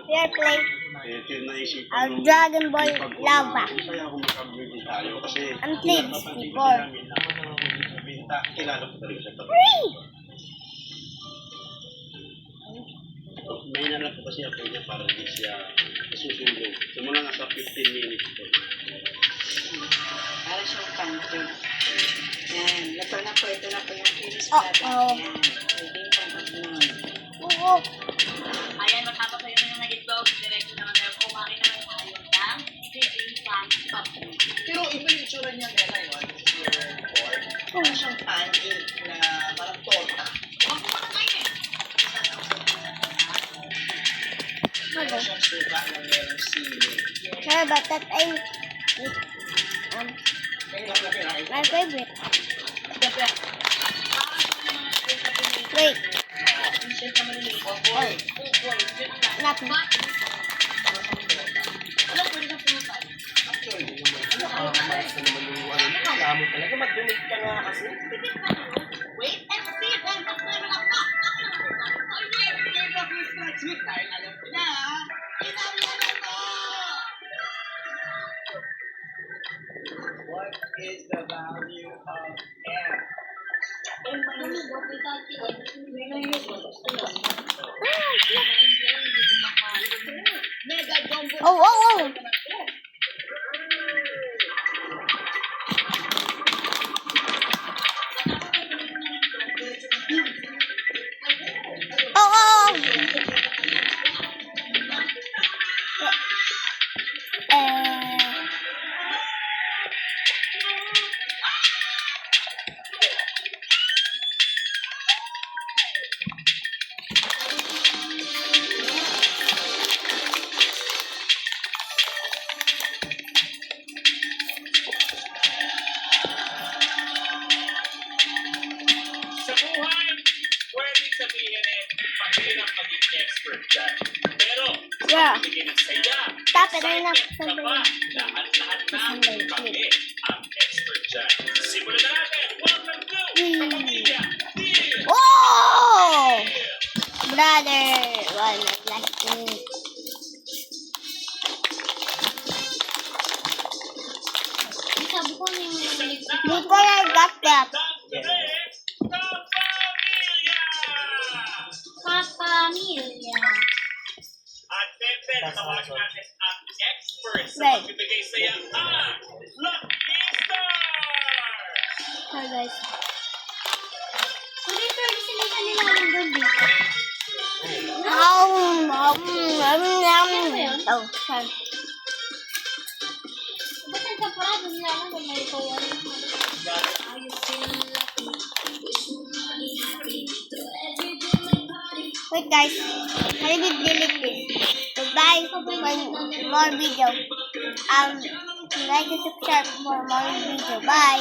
Fair play. Ang Dragon Ball Lava. Kaya kung makabili tayo kasi Ang plays before. kilala ko talaga siya. Hooray! May nalang po kasi ako niya para hindi siya nasusunog. Simula nga sa 15 minutes po. Para siyang country. Yan. Ito na po yung finish Oh, product. oh. Yan. Pwede yung pang-upload. Oo. Ayan, matapos tayo na ng itlog. Diretso naman tayo kumain na tayo ng chicken pan pop. Pero iba yung itsura niya nila yun. Para siyang pancake na parang torta. Huwag mo na kayo eh. Meron siyang suka na merong sili. Sorry about that. My favorite. Wait. Oy. Not Alam, pwede ka pumunta. Alam mo talaga, mag-donate ka nga kasi. Wait and see. Then, after na lang pa. What is the value of air? Oh. Oh. Sa buhay, pwede sabihin mahirap maging expert dyan. Pero, Yeah. bigyan ng saya, Stop it, I'm not excitement ka pa, lahat-lahat namin kami ang expert dyan. Simulan na natin. Welcome to Kapamilya Deal! Oh! Brother. One like me. Before I got that. Kapamilya! At siyempre, natawagin natin ang expert sa Right. magbibigay saya ang Lucky Star! Hi guys. Pwede ito sila nila ng gabi. Oh, sorry. Ba't ang kaparado niya lang kung may kawan? Wait guys, I will delete this. Goodbye for more video. Like and subscribe for more video. Bye.